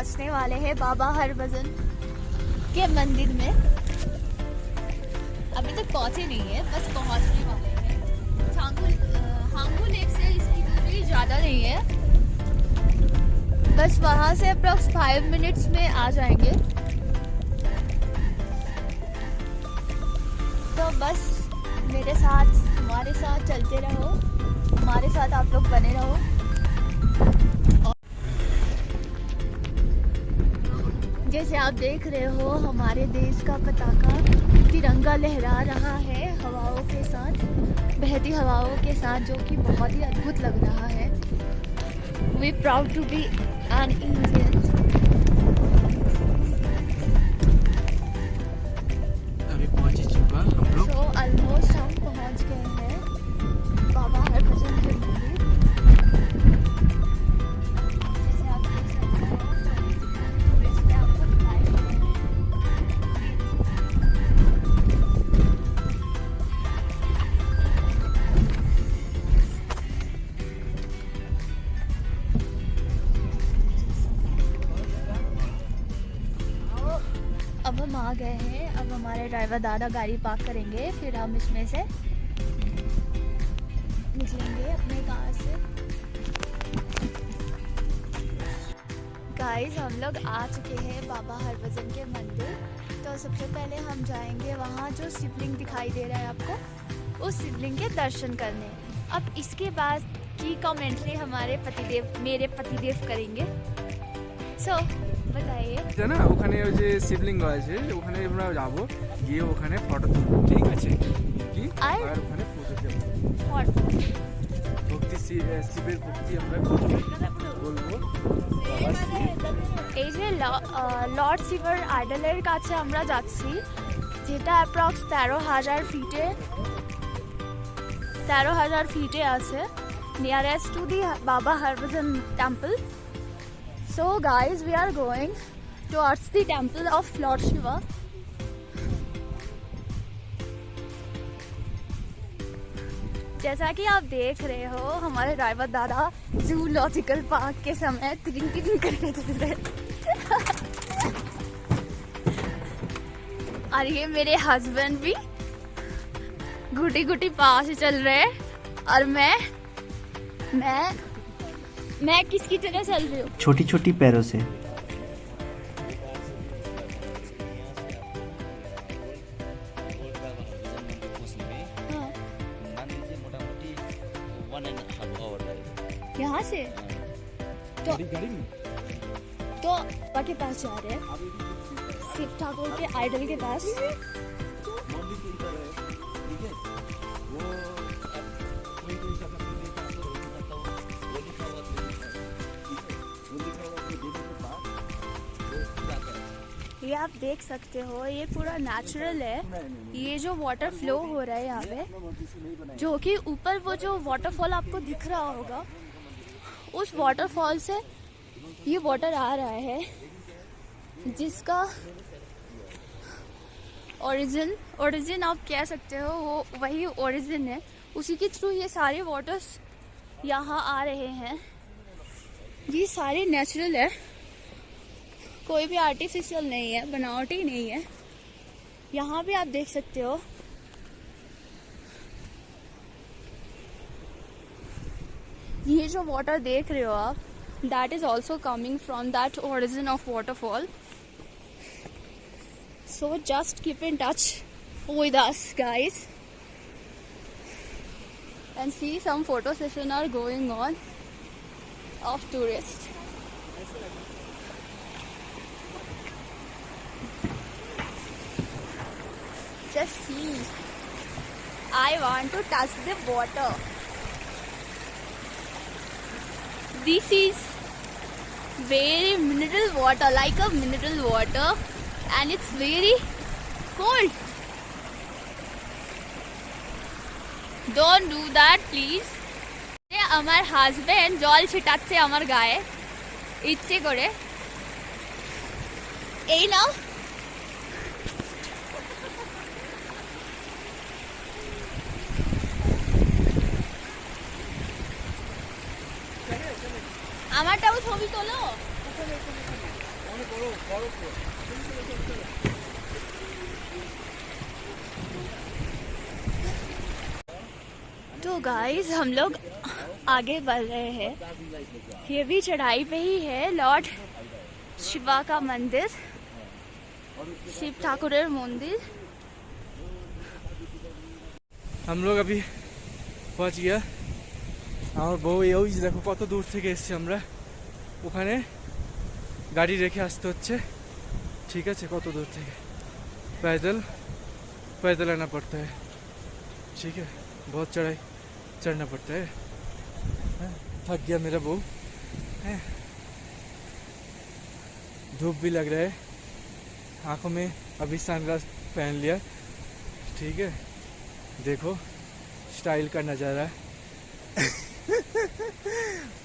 पहुंचने वाले हैं बाबा हरभजन के मंदिर में। अभी तक पहुंचे नहीं है, बस पहुंचने वाले हैं। हांगू लेक से इसकी दूरी ज़्यादा नहीं है, बस वहाँ से अप्रॉक्स 5 मिनट्स में आ जाएंगे। तो बस मेरे साथ, हमारे साथ चलते रहो, हमारे साथ आप लोग बने रहो। जैसे आप देख रहे हो, हमारे देश का पताका तिरंगा लहरा रहा है हवाओं के साथ, बहती हवाओं के साथ, जो कि बहुत ही अद्भुत लग रहा है। We proud to be an Indian. अभी पहुंच चुका हम लोग। So almost हम पहुंच गए हैं बाबा हरभजन के मंदिर। जैसे आप देख सकते हो, इसमें आपको दिखाई दे रहे हैं। अब हम आ गए हैं। अब हमारे ड्राइवर दादा गाड़ी पार्क करेंगे, फिर हम इसमें से निकलेंगे अपने कार से। गाइस, हम लोग आ चुके हैं बाबा हरभजन के मंदिर। तो सबसे पहले हम जाएंगे वहाँ जो शिवलिंग दिखाई दे रहा है आपको, उस शिवलिंग के दर्शन करने। अब इसके बाद की कमेंट्री हमारे पतिदेव, मेरे पतिदेव करेंगे। सो बताइए। জানা ওখানে ওই যে শিবলিঙ্গ আছে, ওখানে আমরা যাব, গিয়ে ওখানে ফটো তুলব, ঠিক আছে? কি আর ওখানে ফটো দেব, ভক্তি শিবের ভক্তি আমরা বলবো। এই যে লর্ড শিবের আইডলের কাছে আমরা যাচ্ছি, যেটা অ্যাপ্রক্স 13,000 ফিটে আছে, নিয়ারেস্ট টু দি বাবা Harbhajan temple. So guys, we are going towards the temple of Lord Shiva. जैसा कि आप देख रहे हो, हमारे ड्राइवर दादा जूलॉजिकल पार्क के समय तिरिंग तिरिंग करके चल रहे। और ये मेरे हस्बैंड भी घुटी घुटी पास से चल रहे हैं, और मैं किसकी तरह चल रही हूँ? छोटी छोटी पैरों से। यहाँ से तो पापा के पास जा रहे हैं, शिव ठाकुर के आइडल के पास। ये आप देख सकते हो, ये पूरा नेचुरल है। ये जो वाटर फ्लो हो रहा है यहाँ पे, जो कि ऊपर वो जो वाटरफॉल आपको दिख रहा होगा, उस वाटरफॉल से ये वाटर आ रहा है, जिसका ओरिजिन आप कह सकते हो, वो वही ओरिजिन है। उसी के थ्रू ये सारे वाटर्स यहाँ आ रहे हैं। ये सारे नेचुरल है, कोई भी आर्टिफिशियल नहीं है, बनावटी नहीं है। यहाँ भी आप देख सकते हो, ये जो वाटर देख रहे हो आप, that is also coming from that origin of waterfall. So just keep in touch with us guys and see some photo session are going on of tourists. Just see, I want to touch the water. This is very mineral water, like a mineral water, and it's very cold. Don't do that please. আমার husband জল ছিটাচ্ছে আমার গায়ে ইচ্ছে করে। এই নাও, আমারটাও ছবি তোলো। तो गाइस हम लोग आगे बढ़ रहे हैं। ये भी चढ़ाई पे ही है लॉर्ड शिवा का मंदिर, शिव ठाकुर मंदिर। हम लोग अभी पहुंच गया और বউ এই দেখো কত দূর থেকে এসেছি আমরা, ওখানে গাড়ি রেখে আসতে হচ্ছে। ঠিক আছে, কত दूर থেকে पैदल पैदल आना पड़ता है। ठीक है, बहुत चढ़ाई चढ़ना पड़ता है। थक गया मेरा बहू, धूप भी लग रहा है, आंखों में अभी सनग्लास पहन लिया। ठीक है, देखो स्टाइल का नज़ारा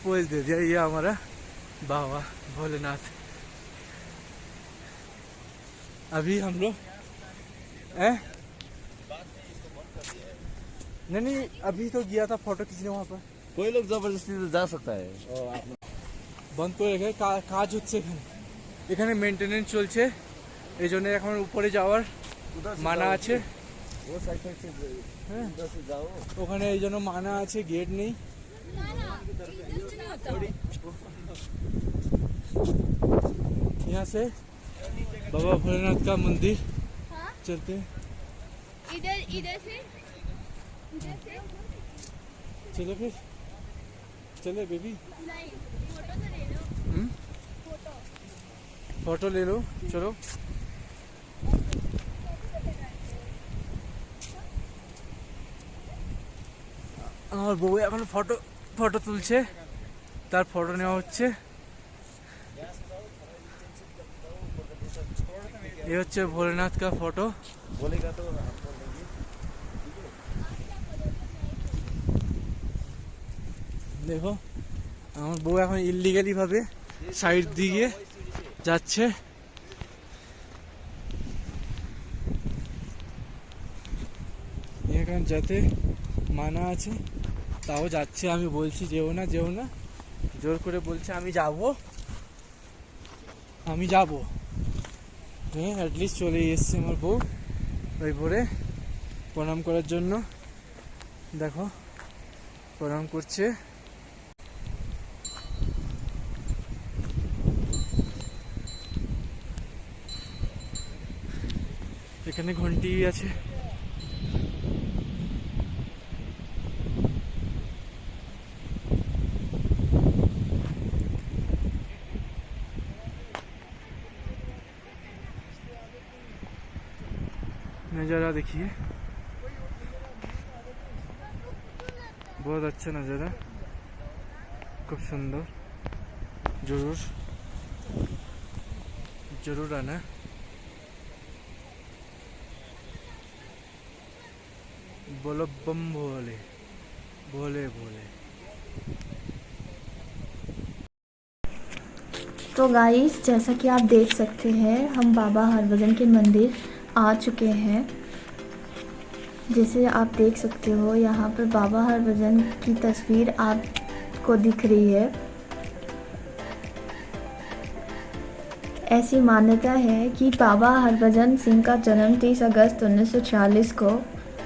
पोज दे दिया ये हमारा बाबा भोलेनाथ। अभी हम लोग नहीं अभी तो गया था फोटो खींचने वहाँ पर। कोई लोग जबरदस्ती से जा सकता है। বন্ধ করে রেখে কাজ হচ্ছে এখানে, এখানে মেনটেনেন্স চলছে, এই জন্য এখন উপরে যাওয়ার মানা আছে। वो साइड साइड से उधर से जाओ। ওখানে এই জন্য মানা আছে, गेट नहीं। यहाँ से बाबा भोलेनाथ का मंदिर चलते हैं। इधर से चलो फिर चले बेबी, फोटो ले लो, चलो। আমার বউ এখন ফটো তুলছে, তার ফটো নেওয়া হচ্ছে। ये হচ্ছে ভোলেনাথ का फोटो। बोलेगा तो দেখো আমার বউ এখন ইলিগালি ভাবে সাইড দিয়ে যাচ্ছে। এখানে যেতে মানা আছে, তাও যাচ্ছে। আমি বলছি যেও না যেও না, জোর করে বলছে আমি যাব। হ্যাঁ, অ্যাটলিস্ট চলে এসছে আমার বউ ওই ভোরে প্রণাম করার জন্য। দেখো প্রণাম করছে। এখানে ঘন্টি আছে। नज़ारा देखिए, बहुत अच्छा नज़ारा, खूब सुंदर। जरूर आना। बोलो बम भोले भोले भोले। तो गाइस जैसा कि आप देख सकते हैं हम बाबा हरभजन के मंदिर आ चुके हैं। जैसे आप देख सकते हो यहाँ पर बाबा हरभजन की तस्वीर आपको दिख रही है। ऐसी मान्यता है कि बाबा हरभजन सिंह का जन्म 30 अगस्त 1946 को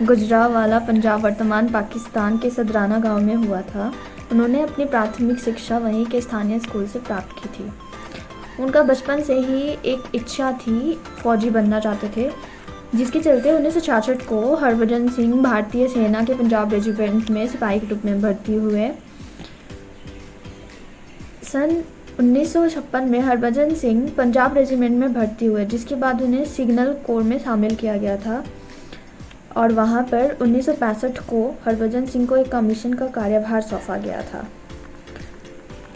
गुजरांवाला पंजाब वर्तमान पाकिस्तान के सदराना गांव में हुआ था। उन्होंने अपनी प्राथमिक शिक्षा वहीं के स्थानीय स्कूल से प्राप्त की थी। उनका बचपन से ही एक इच्छा थी, फौजी बनना चाहते थे, जिसके चलते 1966 को हरभजन सिंह भारतीय सेना के पंजाब रेजिमेंट में सिपाही के रूप में भर्ती हुए। सन 1956 में हरभजन सिंह पंजाब रेजिमेंट में भर्ती हुए, जिसके बाद उन्हें सिग्नल कोर में शामिल किया गया था और वहां पर 1965 को हरभजन सिंह को एक कमीशन का कार्यभार सौंपा गया था।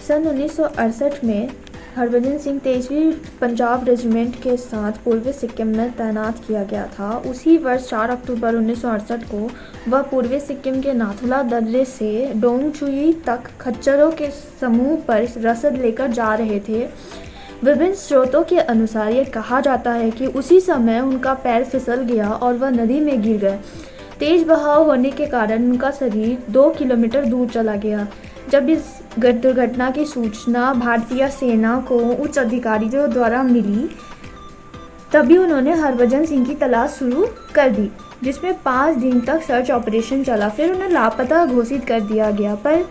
सन 1968 में हरभजन सिंह 23वीं पंजाब रेजिमेंट के साथ पूर्वी सिक्किम में तैनात किया गया था। उसी वर्ष 4 अक्टूबर 1968 को वह पूर्वी सिक्किम के नाथुला दर्रे से डोंगचुई तक खच्चरों के समूह पर रसद लेकर जा रहे थे। विभिन्न स्रोतों के अनुसार ये कहा जाता है कि उसी समय उनका पैर फिसल गया और वह नदी में गिर गए। तेज बहाव होने के कारण उनका शरीर 2 किलोमीटर दूर चला गया। जब इस दुर्घटना की सूचना भारतीय सेना को उच्च अधिकारियों द्वारा मिली, तभी उन्होंने हरभजन सिंह की तलाश शुरू कर दी, जिसमें 5 दिन तक सर्च ऑपरेशन चला। फिर उन्हें लापता घोषित कर दिया गया, पर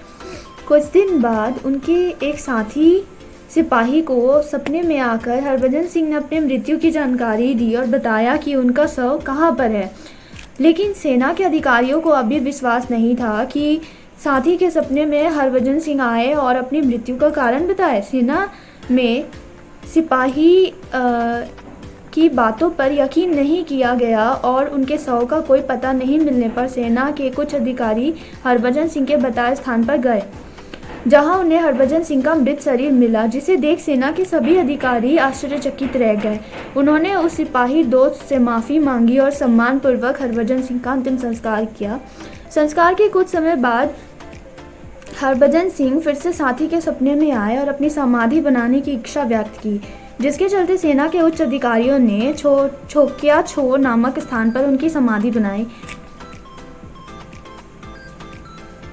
कुछ दिन बाद उनके एक साथी सिपाही को सपने में आकर हरभजन सिंह ने अपनी मृत्यु की जानकारी दी और बताया कि उनका शव कहाँ पर है। लेकिन सेना के अधिकारियों को अभी विश्वास नहीं था कि साथी के सपने में हरभजन सिंह आए और अपनी मृत्यु का कारण बताए। सेना में सिपाही की बातों पर यकीन नहीं किया गया और उनके शव का कोई पता नहीं मिलने पर सेना के कुछ अधिकारी हरभजन सिंह के बताए स्थान पर गए, जहां उन्हें हरभजन सिंह का मृत शरीर मिला, जिसे देख सेना के सभी अधिकारी आश्चर्यचकित रह गए। उन्होंने उस सिपाही दोस्त से माफ़ी मांगी और सम्मानपूर्वक हरभजन सिंह का अंतिम संस्कार किया। संस्कार के कुछ समय बाद हरभजन सिंह फिर से साथी के सपने में आए और अपनी समाधि बनाने की इच्छा व्यक्त की, जिसके चलते सेना के उच्च अधिकारियों ने छोकिया छो नामक स्थान पर उनकी समाधि बनाई।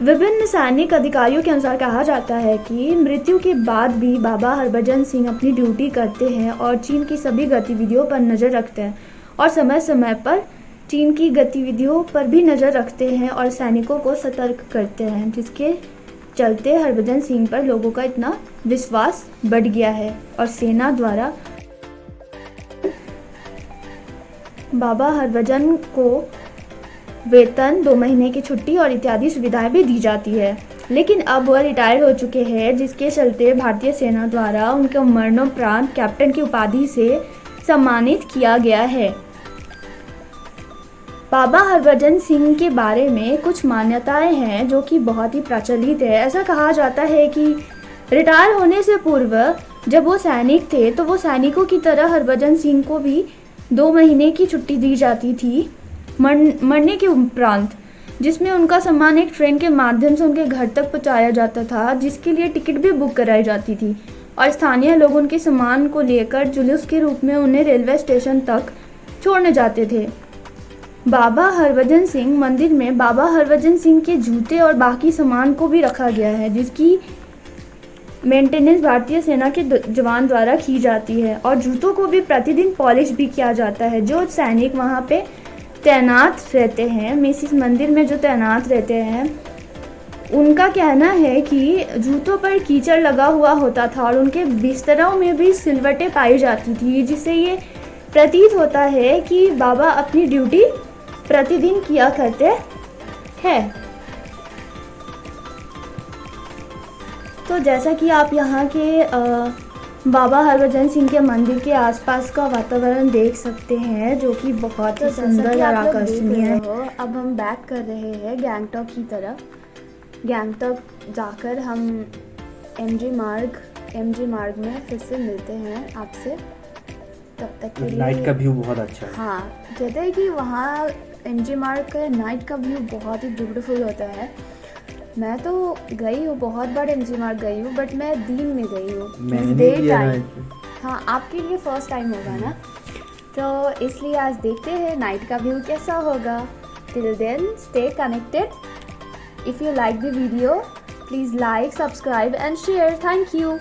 विभिन्न सैनिक अधिकारियों के अनुसार कहा जाता है कि मृत्यु के बाद भी बाबा हरभजन सिंह अपनी ड्यूटी करते हैं और चीन की सभी गतिविधियों पर नज़र रखते हैं और समय समय पर चीन की गतिविधियों पर भी नज़र रखते हैं और सैनिकों को सतर्क करते हैं, जिसके चलते हरभजन सिंह पर लोगों का इतना विश्वास बढ़ गया है और सेना द्वारा बाबा हरभजन को वेतन, 2 महीने की छुट्टी और इत्यादि सुविधाएं भी दी जाती है। लेकिन अब वह रिटायर हो चुके हैं, जिसके चलते भारतीय सेना द्वारा उनके मरणोपरांत कैप्टन की उपाधि से सम्मानित किया गया है। बाबा हरभजन सिंह के बारे में कुछ मान्यताएं हैं जो कि बहुत ही प्रचलित है। ऐसा कहा जाता है कि रिटायर होने से पूर्व जब वो सैनिक थे तो वो सैनिकों की तरह हरभजन सिंह को भी 2 महीने की छुट्टी दी जाती थी मरने के उपरांत, जिसमें उनका सम्मान एक ट्रेन के माध्यम से उनके घर तक पहुंचाया जाता था, जिसके लिए टिकट भी बुक कराई जाती थी और स्थानीय लोग उनके सम्मान को लेकर जुलूस के रूप में उन्हें रेलवे स्टेशन तक छोड़ने जाते थे। बाबा हरभजन सिंह मंदिर में बाबा हरभजन सिंह के जूते और बाकी सामान को भी रखा गया है, जिसकी मेंटेनेंस भारतीय सेना के जवान द्वारा की जाती है और जूतों को भी प्रतिदिन पॉलिश भी किया जाता है। जो सैनिक वहाँ पे तैनात रहते हैं, इस मंदिर में जो तैनात रहते हैं, उनका कहना है कि जूतों पर कीचड़ लगा हुआ होता था और उनके बिस्तरों में भी सिलवटें पाई जाती थी, जिससे ये प्रतीत होता है कि बाबा अपनी ड्यूटी प्रतिदिन किया करते हैं। तो जैसा कि आप यहाँ के बाबा हरभजन सिंह के मंदिर के आसपास का वातावरण देख सकते हैं, जो कि बहुत ही सुंदर और आकर्षणीय है। अब हम बैक कर रहे हैं गैंगटॉक की तरफ। गैंगटॉक जाकर हम एमजी मार्ग में फिर से मिलते हैं आपसे। तब तक के लिए नाइट का व्यू बहुत अच्छा है। हाँ, कहते हैं कि वहाँ एमजी मार्ग का नाइट का व्यू बहुत ही ब्यूटीफुल होता है। मैं तो गई हूँ, बहुत बार एमजी मार्ग गई हूँ, बट मैं दिन में गई हूँ, डे टाइम। हाँ, आपके लिए फर्स्ट टाइम होगा ना, तो इसलिए आज देखते हैं नाइट का व्यू कैसा होगा। Till then stay connected. If you like the video, please like, subscribe and share. Thank you.